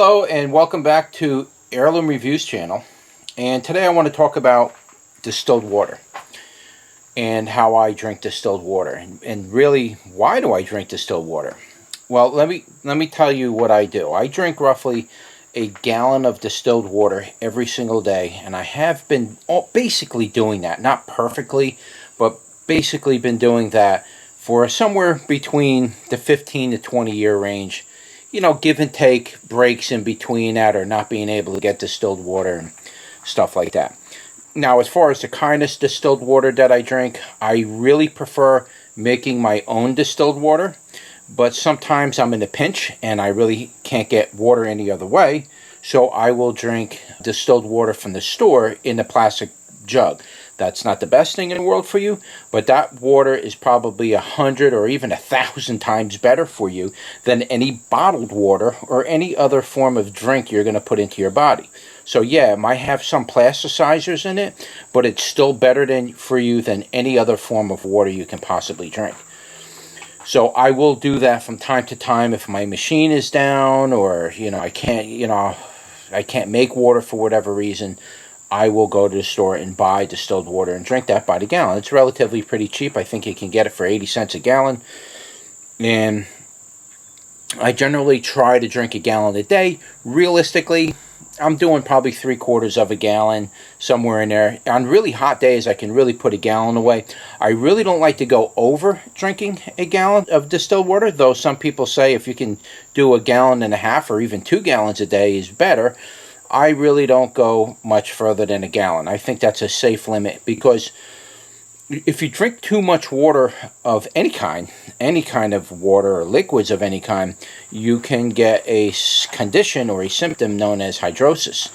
Hello and welcome back to Heirloom Reviews channel. And today I want to talk about distilled water and how I drink distilled water, and really, why do I drink distilled water? Well, let me tell you what I do. I drink roughly a gallon of distilled water every single day, and I have been basically doing that, not perfectly, but basically been doing that for somewhere between the 15 to 20 year range. You know, give and take breaks in between that, or not being able to get distilled water and stuff like that. Now, as far as the kind of distilled water that I drink, I really prefer making my own distilled water. But sometimes I'm in a pinch and I really can't get water any other way, so I will drink distilled water from the store in a plastic jug. That's not the best thing in the world for you, but that water is probably 100 or even 1,000 times better for you than any bottled water or any other form of drink you're going to put into your body. So yeah, it might have some plasticizers in it, but it's still better for you than any other form of water you can possibly drink. So I will do that from time to time if my machine is down, or I can't make water for whatever reason. I will go to the store and buy distilled water and drink that by the gallon. It's relatively pretty cheap. I think you can get it for 80 cents a gallon. And I generally try to drink a gallon a day. Realistically, I'm doing probably 3/4 of a gallon, somewhere in there. On really hot days, I can really put a gallon away. I really don't like to go over drinking a gallon of distilled water, though some people say if you can do a gallon and a half or even 2 gallons a day is better. I really don't go much further than a gallon. I think that's a safe limit, because if you drink too much water of any kind of water or liquids of any kind, you can get a condition or a symptom known as hydrosis.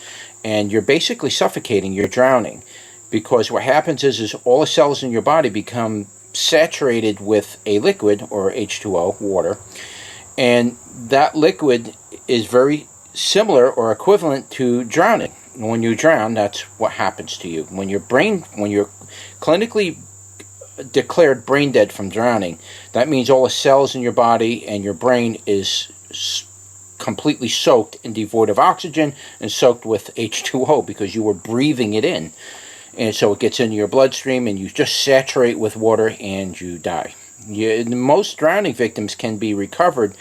And you're basically suffocating, you're drowning. Because what happens is all the cells in your body become saturated with a liquid, or H2O, water. And that liquid is very similar or equivalent to drowning. When you drown, that's what happens to you. When you're clinically declared brain dead from drowning, that means all the cells in your body and your brain is completely soaked and devoid of oxygen and soaked with H2O because you were breathing it in. And so it gets into your bloodstream and you just saturate with water and you die. Most drowning victims can be recovered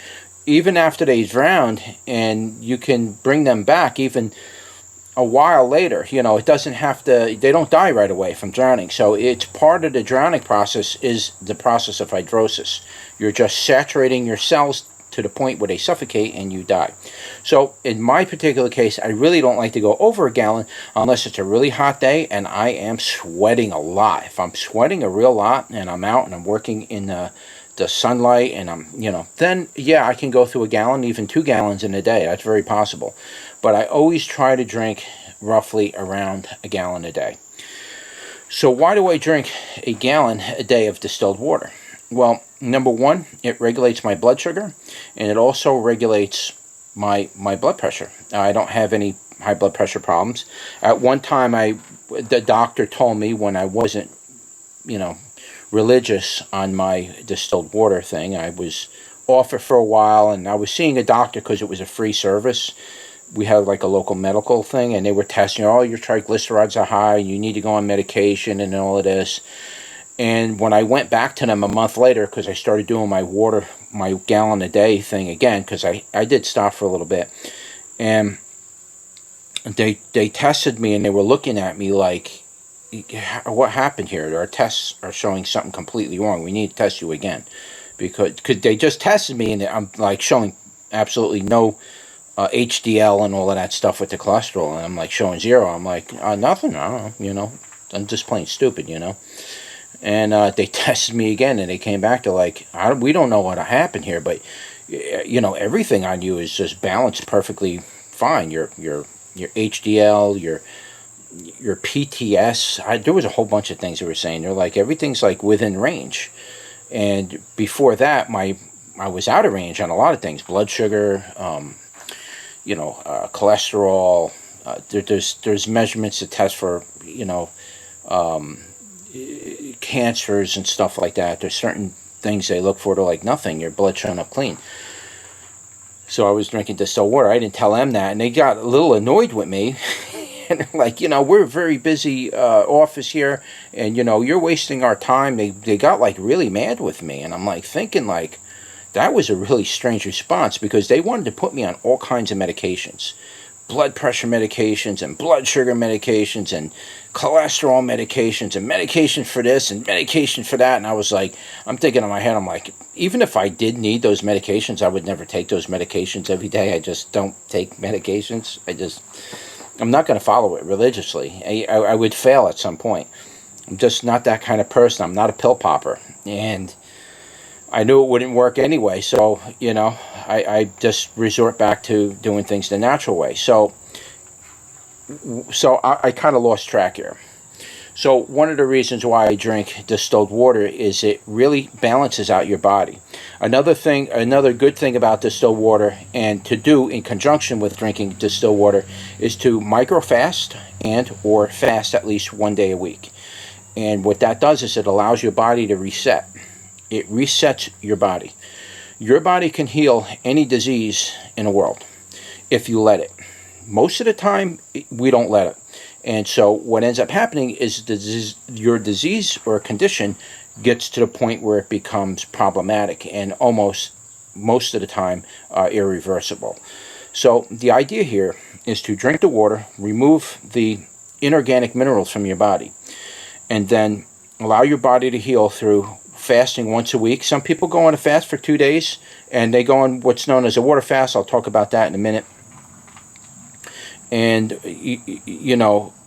even after they drowned, and you can bring them back even a while later. It doesn't have to, they don't die right away from drowning. So it's part of the drowning process is the process of hydrosis. You're just saturating your cells to the point where they suffocate and you die. So in my particular case, I really don't like to go over a gallon unless it's a really hot day and I am sweating a lot. If I'm sweating a real lot and I'm out and I'm working in the sunlight and I'm, then yeah, I can go through a gallon, even 2 gallons in a day. That's very possible. But I always try to drink roughly around a gallon a day. So why do I drink a gallon a day of distilled water? Well, number one, it regulates my blood sugar, and it also regulates my blood pressure. I don't have any high blood pressure problems. At one time, the doctor told me, when I wasn't, religious on my distilled water thing, I was off it for a while, and I was seeing a doctor because it was a free service. We had like a local medical thing, and they were testing, your triglycerides are high, you need to go on medication and all of this. And when I went back to them a month later, because I started doing my gallon a day thing again, because I did stop for a little bit, and they tested me and they were looking at me like, what happened here? Our tests are showing something completely wrong. We need to test you again, because they just tested me and I'm like showing absolutely no HDL and all of that stuff with the cholesterol, and I'm like showing 0. I'm like, nothing. I don't know. I'm just plain stupid, And they tested me again, and they came back to like, we don't know what happened here, but everything on you is just balanced perfectly fine. Your HDL, your PTS, there was a whole bunch of things they were saying. They're like, everything's like within range. And before that, I was out of range on a lot of things. Blood sugar, cholesterol. There's measurements to test for, cancers and stuff like that. There's certain things they look for. They're like, nothing, your blood's showing up clean. So I was drinking distilled water. I didn't tell them that, and they got a little annoyed with me. And they're like, we're a very busy office here, and you're wasting our time. They got like really mad with me, and I'm like thinking like that was a really strange response, because they wanted to put me on all kinds of medications. Blood pressure medications and blood sugar medications and cholesterol medications and medication for this and medication for that. And I was like, I'm thinking in my head, I'm like, even if I did need those medications, I would never take those medications every day. I just don't take medications. I'm not going to follow it religiously. I would fail at some point. I'm just not that kind of person. I'm not a pill popper. And I knew it wouldn't work anyway, so, I just resort back to doing things the natural way. So I kind of lost track here. So one of the reasons why I drink distilled water is it really balances out your body. Another good thing about distilled water, and to do in conjunction with drinking distilled water, is to micro-fast or fast at least 1 day a week. And what that does is it allows your body to reset. It resets your body. Your body can heal any disease in the world if you let it. Most of the time, we don't let it. And so what ends up happening is your disease or condition gets to the point where it becomes problematic and almost most of the time irreversible. So the idea here is to drink the water, remove the inorganic minerals from your body, and then allow your body to heal through fasting once a week. Some people go on a fast for 2 days, and they go on what's known as a water fast. I'll talk about that in a minute. And,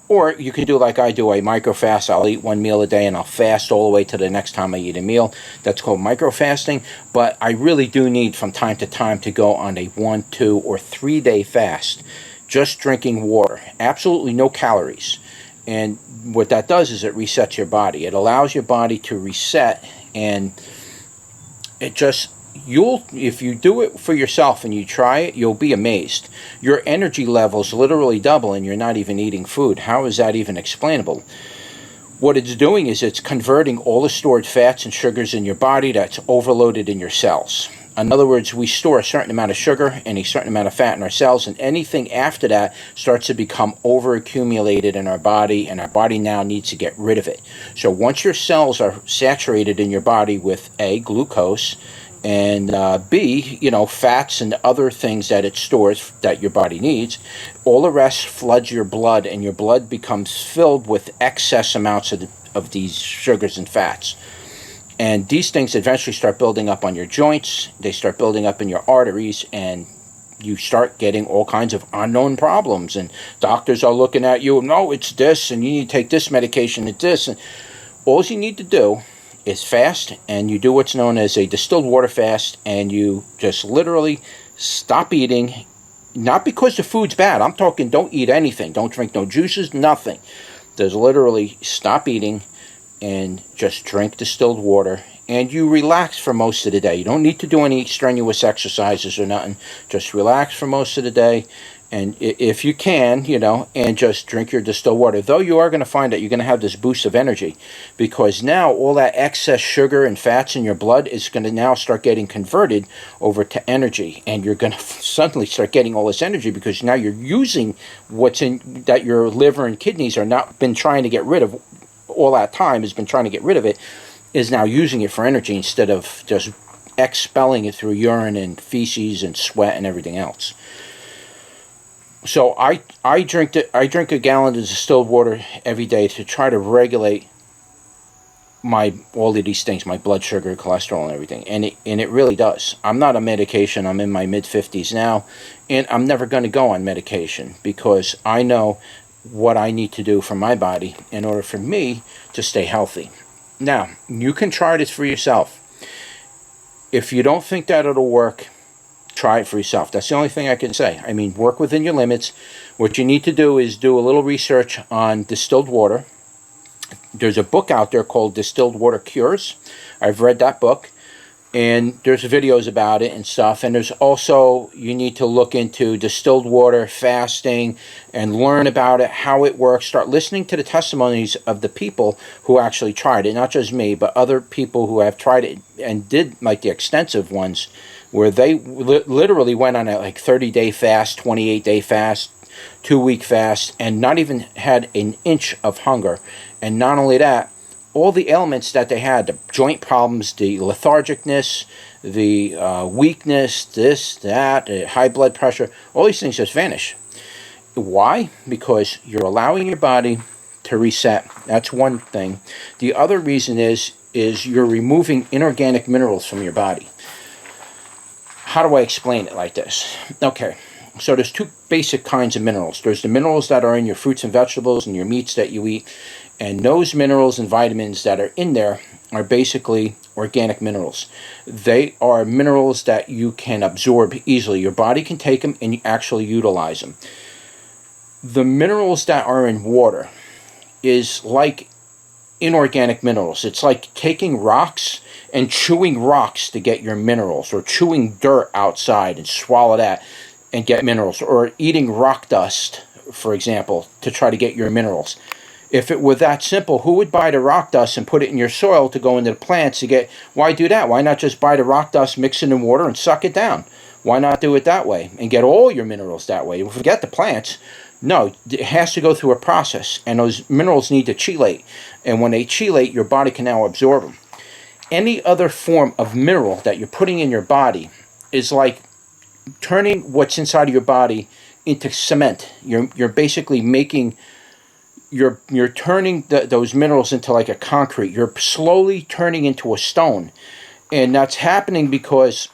or you can do like I do, a micro fast. I'll eat 1 meal a day, and I'll fast all the way to the next time I eat a meal. That's called micro fasting. But I really do need from time to time to go on a 1, 2, or 3 day fast, just drinking water. Absolutely no calories. And what that does is it resets your body. It allows your body to reset, and it just, if you do it for yourself and you try it, you'll be amazed. Your energy levels literally double, and you're not even eating food. How is that even explainable? What it's doing is it's converting all the stored fats and sugars in your body that's overloaded in your cells. In other words, we store a certain amount of sugar and a certain amount of fat in our cells, and anything after that starts to become overaccumulated in our body, and our body now needs to get rid of it. So once your cells are saturated in your body with A, glucose, and B, fats and other things that it stores that your body needs, all the rest floods your blood, and your blood becomes filled with excess amounts of these sugars and fats. And these things eventually start building up on your joints, they start building up in your arteries, and you start getting all kinds of unknown problems. And doctors are looking at you, no, it's this, and you need to take this medication, it's this. And all you need to do is fast, and you do what's known as a distilled water fast, and you just literally stop eating, not because the food's bad. I'm talking don't eat anything, don't drink no juices, nothing. There's literally stop eating and just drink distilled water, and you relax for most of the day. You don't need to do any strenuous exercises or nothing. Just relax for most of the day, and if you can, and just drink your distilled water. Though you are going to find that you're going to have this boost of energy, because now all that excess sugar and fats in your blood is going to now start getting converted over to energy, and you're going to suddenly start getting all this energy because now you're using what's in that your liver and kidneys are not been trying to get rid of. All that time has been trying to get rid of it, is now using it for energy instead of just expelling it through urine and feces and sweat and everything else. So I drink a gallon of distilled water every day to try to regulate all of these things, my blood sugar, cholesterol, and everything, and it really does. I'm not on medication. I'm in my mid-50s now, and I'm never going to go on medication because I know what I need to do for my body in order for me to stay healthy. Now, you can try this for yourself. If you don't think that it'll work, try it for yourself. That's the only thing I can say. I mean, work within your limits. What you need to do is do a little research on distilled water. There's a book out there called Distilled Water Cures. I've read that book, and there's videos about it and stuff. And there's also, you need to look into distilled water fasting and learn about it, how it works. Start listening to the testimonies of the people who actually tried it, not just me, but other people who have tried it and did like the extensive ones where they literally went on a like 30-day fast, 28-day fast, 2-week fast, and not even had an inch of hunger. And not only that, all the ailments that they had, the joint problems, the lethargicness, the weakness, this, that, the high blood pressure, all these things just vanish. Why? Because you're allowing your body to reset. That's one thing. The other reason is you're removing inorganic minerals from your body. How do I explain it like this? Okay, so there's two basic kinds of minerals. There's the minerals that are in your fruits and vegetables and your meats that you eat, and those minerals and vitamins that are in there are basically organic minerals. They are minerals that you can absorb easily. Your body can take them and you actually utilize them. The minerals that are in water is like inorganic minerals. It's like taking rocks and chewing rocks to get your minerals, or chewing dirt outside and swallow that and get minerals, or eating rock dust, for example, to try to get your minerals. If it were that simple, who would buy the rock dust and put it in your soil to go into the plants to get? Why do that? Why not just buy the rock dust, mix it in water, and suck it down? Why not do it that way and get all your minerals that way? Forget the plants. No, it has to go through a process, and those minerals need to chelate. And when they chelate, your body can now absorb them. Any other form of mineral that you're putting in your body is like turning what's inside of your body into cement. You're basically making, you're turning those minerals into like a concrete. You're slowly turning into a stone. And that's happening because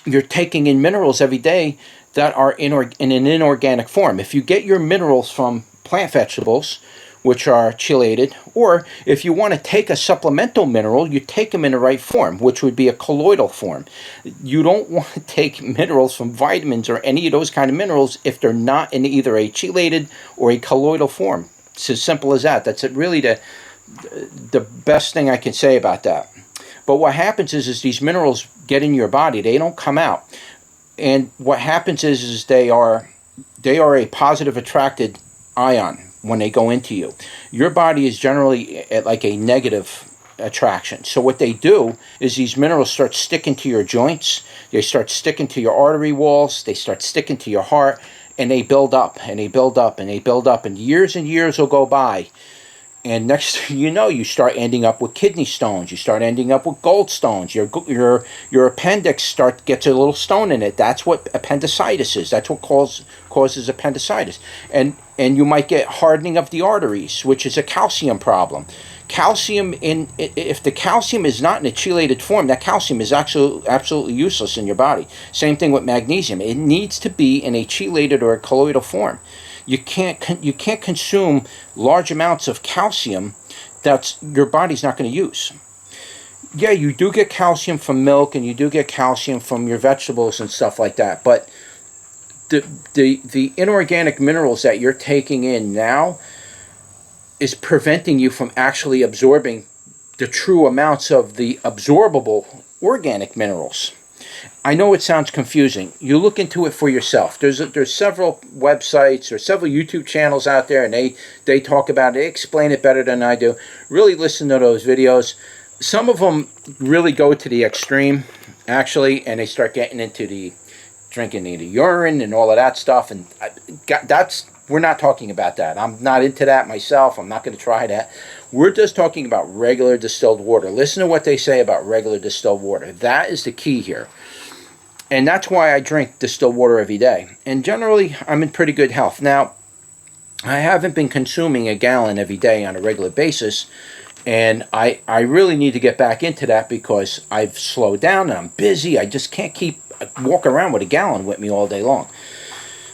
you're taking in minerals every day that are in an inorganic form. If you get your minerals from plant vegetables, which are chelated, or if you want to take a supplemental mineral, you take them in the right form, which would be a colloidal form. You don't want to take minerals from vitamins or any of those kind of minerals if they're not in either a chelated or a colloidal form. It's as simple as that. That's really the best thing I can say about that. But what happens is these minerals get in your body. They don't come out. And what happens is they are a positive attracted ion when they go into you. Your body is generally at like a negative attraction. So what they do is these minerals start sticking to your joints. They start sticking to your artery walls. They start sticking to your heart, and they build up and they build up and they build up. And years will go by. And next thing you know, you start ending up with kidney stones. You start ending up with gallstones. Your appendix gets a little stone in it. That's what appendicitis is. That's what causes appendicitis. And you might get hardening of the arteries, which is a calcium problem. If the calcium is not in a chelated form, that calcium is absolutely useless in your body. Same thing with magnesium. It needs to be in a chelated or a colloidal form. You can't consume large amounts of calcium that your body's not going to use. Yeah, you do get calcium from milk, and you do get calcium from your vegetables and stuff like that. But the inorganic minerals that you're taking in now is preventing you from actually absorbing the true amounts of the absorbable organic minerals. I know it sounds confusing. You look into it for yourself. There's several websites or several YouTube channels out there, and they talk about it. They explain it better than I do. Really listen to those videos. Some of them really go to the extreme, actually, and they start getting into the drinking the urine and all of that stuff. And we're not talking about that. I'm not into that myself. I'm not going to try that. We're just talking about regular distilled water. Listen to what they say about regular distilled water. That is the key here. And that's why I drink distilled water every day. And generally, I'm in pretty good health. Now, I haven't been consuming a gallon every day on a regular basis. And I really need to get back into that because I've slowed down and I'm busy. I just can't walk around with a gallon with me all day long.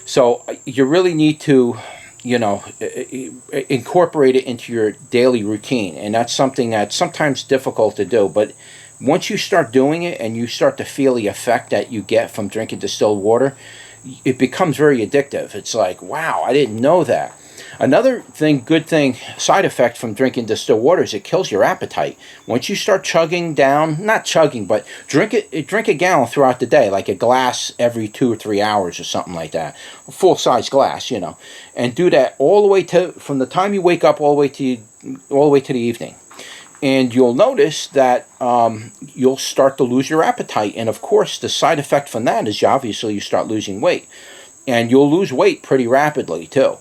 So you really need to, incorporate it into your daily routine. And that's something that's sometimes difficult to do. But once you start doing it and you start to feel the effect that you get from drinking distilled water, it becomes very addictive. It's like, wow, I didn't know that. Another good thing, side effect from drinking distilled water is it kills your appetite. Once you start chugging down, not chugging, but drink a gallon throughout the day, like a glass every 2 or 3 hours or something like that. A full-size glass, and do that all the way from the time you wake up all the way to the evening. And you'll notice that you'll start to lose your appetite. And of course, the side effect from that is obviously you start losing weight. And you'll lose weight pretty rapidly too.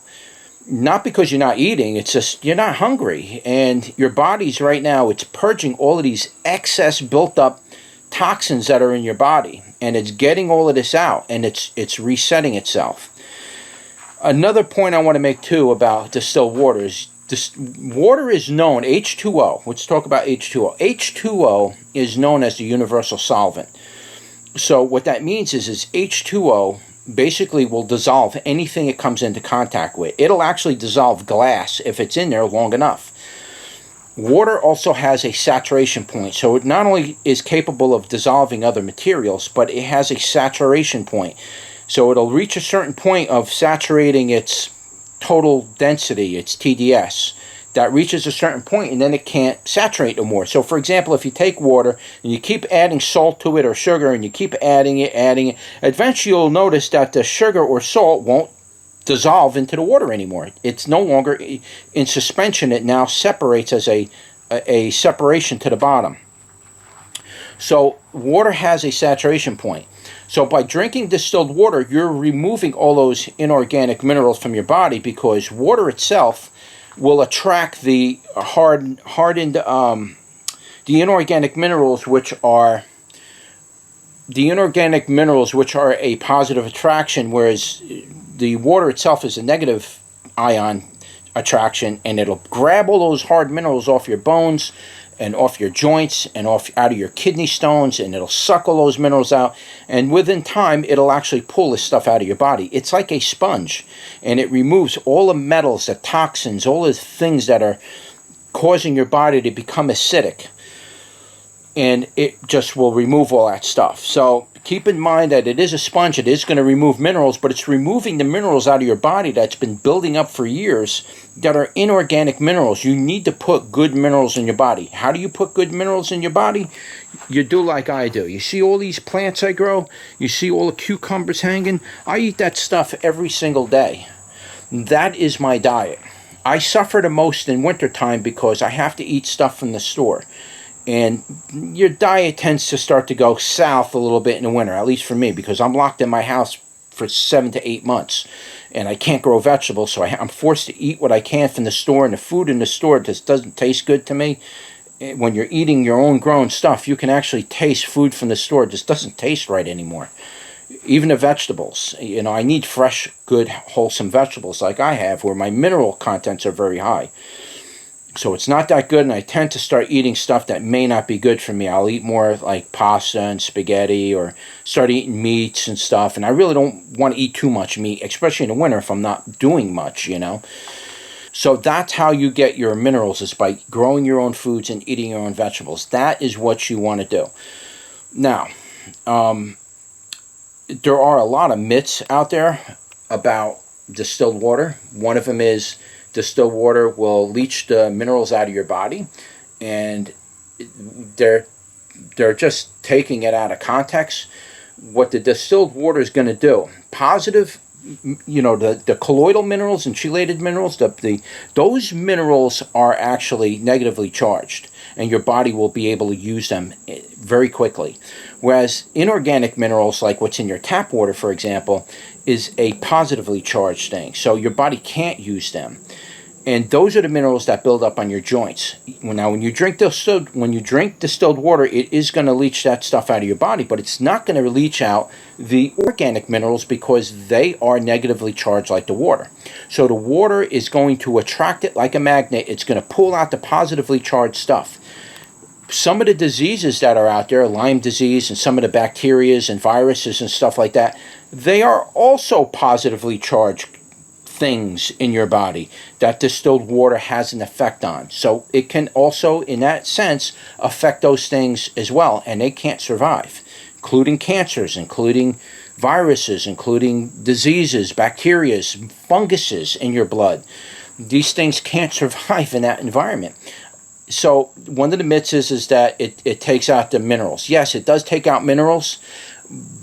Not because you're not eating, it's just you're not hungry. And your body's right now, it's purging all of these excess built up toxins that are in your body. And it's getting all of this out, and it's resetting itself. Another point I want to make too about distilled water is this water is known, H2O, let's talk about H2O. H2O is known as the universal solvent. So what that means is H2O basically will dissolve anything it comes into contact with. It'll actually dissolve glass if it's in there long enough. Water also has a saturation point, so it not only is capable of dissolving other materials, but it has a saturation point. So it'll reach a certain point of saturating its total density, its TDS, that reaches a certain point, and then it can't saturate no more. So for example, if you take water and you keep adding salt to it or sugar, and you keep adding it, eventually you'll notice that the sugar or salt won't dissolve into the water anymore. It's no longer in suspension. It now separates as a separation to the bottom. So water has a saturation point. So by drinking distilled water, you're removing all those inorganic minerals from your body, because water itself will attract the hardened, the inorganic minerals, which are a positive attraction, whereas the water itself is a negative ion attraction, and it'll grab all those hard minerals off your bones and off your joints and out of your kidney stones, and it'll suck all those minerals out, and within time it'll actually pull this stuff out of your body. It's like a sponge, and it removes all the metals, the toxins, all the things that are causing your body to become acidic, and it just will remove all that stuff. So keep in mind that it is a sponge. It is going to remove minerals, but it's removing the minerals out of your body that's been building up for years that are inorganic minerals. You need to put good minerals in your body. How do you put good minerals in your body? You do like I do. You see all these plants I grow? You see all the cucumbers hanging? I eat that stuff every single day. That is my diet. I suffer the most in wintertime because I have to eat stuff from the store. And your diet tends to start to go south a little bit in the winter, at least for me, because I'm locked in my house for 7 to 8 months, and I can't grow vegetables, so I'm forced to eat what I can from the store, and the food in the store just doesn't taste good to me. When you're eating your own grown stuff, you can actually taste food from the store. It just doesn't taste right anymore. Even the vegetables, I need fresh, good, wholesome vegetables like I have, where my mineral contents are very high. So it's not that good, and I tend to start eating stuff that may not be good for me. I'll eat more like pasta and spaghetti, or start eating meats and stuff, and I really don't want to eat too much meat, especially in the winter if I'm not doing much, So that's how you get your minerals, is by growing your own foods and eating your own vegetables. That is what you want to do. Now, there are a lot of myths out there about distilled water. One of them is distilled water will leach the minerals out of your body, and they're just taking it out of context. What the distilled water is going to do, positive, the colloidal minerals and chelated minerals, those minerals are actually negatively charged, and your body will be able to use them very quickly. Whereas inorganic minerals, like what's in your tap water, for example, is a positively charged thing, so your body can't use them. And those are the minerals that build up on your joints. Now, when you drink distilled water, it is going to leach that stuff out of your body, but it's not going to leach out the organic minerals, because they are negatively charged like the water. So the water is going to attract it like a magnet. It's going to pull out the positively charged stuff. Some of the diseases that are out there, Lyme disease and some of the bacterias and viruses and stuff like that, they are also positively charged things in your body that distilled water has an effect on. So it can also, in that sense, affect those things as well, and they can't survive, including cancers, including viruses, including diseases, bacteria, funguses in your blood. These things can't survive in that environment. So one of the myths is that it takes out the minerals. Yes, it does take out minerals,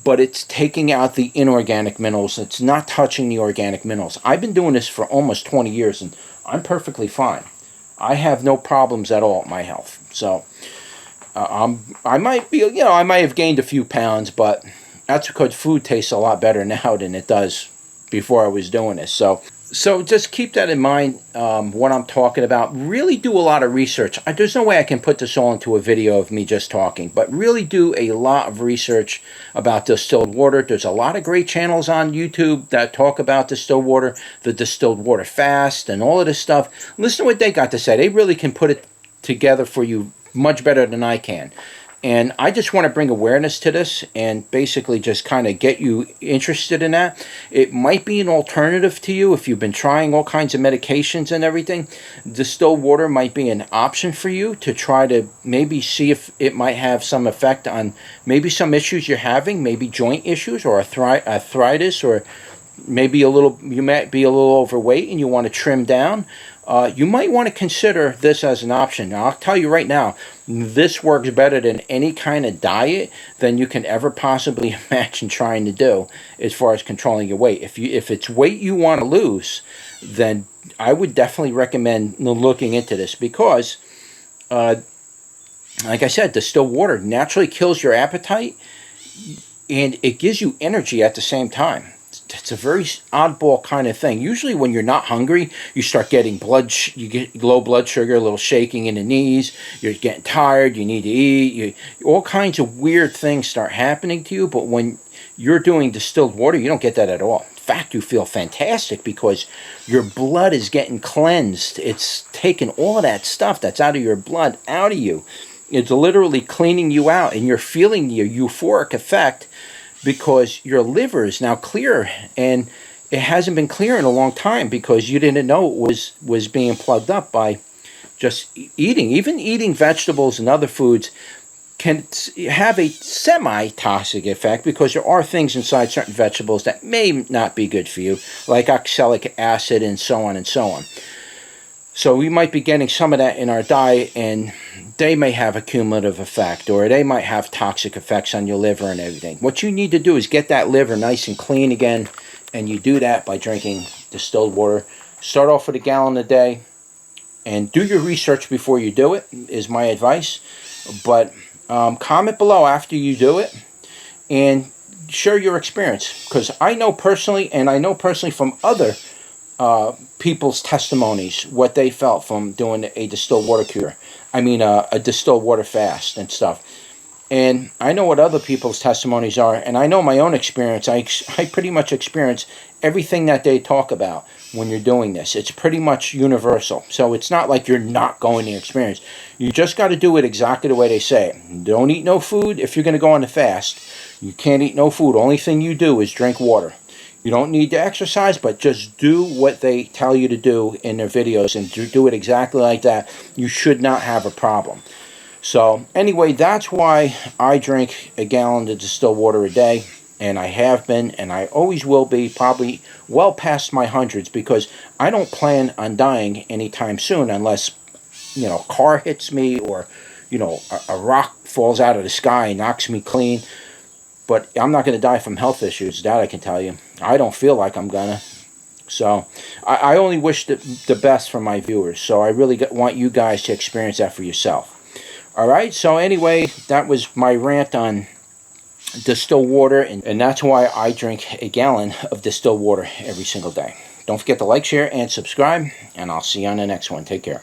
but it's taking out the inorganic minerals. It's not touching the organic minerals. I've been doing this for almost 20 years, and I'm perfectly fine. I have no problems at all with my health. So I might be, I might have gained a few pounds, but that's because food tastes a lot better now than it does before I was doing this. So just keep that in mind, what I'm talking about. Really do a lot of research. There's no way I can put this all into a video of me just talking, but really do a lot of research about distilled water. There's a lot of great channels on YouTube that talk about distilled water, the distilled water fast, and all of this stuff. Listen to what they got to say. They really can put it together for you much better than I can. And I just want to bring awareness to this and basically just kind of get you interested in that. It might be an alternative to you if you've been trying all kinds of medications and everything. Distilled water might be an option for you to try to maybe see if it might have some effect on maybe some issues you're having, maybe joint issues or arthritis, or maybe you might be a little overweight and you want to trim down. You might want to consider this as an option. Now, I'll tell you right now, this works better than any kind of diet than you can ever possibly imagine trying to do as far as controlling your weight. If it's weight you want to lose, then I would definitely recommend looking into this because, like I said, distilled water naturally kills your appetite and it gives you energy at the same time. It's a very oddball kind of thing. Usually when you're not hungry, you start getting you get low blood sugar, a little shaking in the knees, you're getting tired, you need to eat, all kinds of weird things start happening to you. But when you're doing distilled water, you don't get that at all. In fact, you feel fantastic because your blood is getting cleansed. It's taking all of that stuff that's out of your blood out of you. It's literally cleaning you out, and you're feeling the euphoric effect because your liver is now clear, and it hasn't been clear in a long time because you didn't know it was being plugged up by just eating. Even eating vegetables and other foods can have a semi-toxic effect because there are things inside certain vegetables that may not be good for you, like oxalic acid and so on and so on. So we might be getting some of that in our diet, and they may have a cumulative effect, or they might have toxic effects on your liver and everything. What you need to do is get that liver nice and clean again, and you do that by drinking distilled water. Start off with a gallon a day, and do your research before you do it, is my advice. But comment below after you do it, and share your experience. Because I know personally, and I know personally from other people's testimonies, what they felt from doing a distilled water cure. I mean, a distilled water fast and stuff. And I know what other people's testimonies are, and I know my own experience. I pretty much experience everything that they talk about when you're doing this. It's pretty much universal. So it's not like you're not going to experience. You just got to do it exactly the way they say it. Don't eat no food if you're going to go on a fast. You can't eat no food. Only thing you do is drink water. You don't need to exercise, but just do what they tell you to do in their videos and do it exactly like that. You should not have a problem. So anyway, that's why I drink a gallon of distilled water a day, and I have been, and I always will be, probably well past my hundreds, because I don't plan on dying anytime soon unless, a car hits me or, a rock falls out of the sky and knocks me clean. But I'm not going to die from health issues, that I can tell you. I don't feel like I'm going to. So I only wish the best for my viewers. So I really want you guys to experience that for yourself. All right, so anyway, that was my rant on distilled water. And that's why I drink a gallon of distilled water every single day. Don't forget to like, share, and subscribe. And I'll see you on the next one. Take care.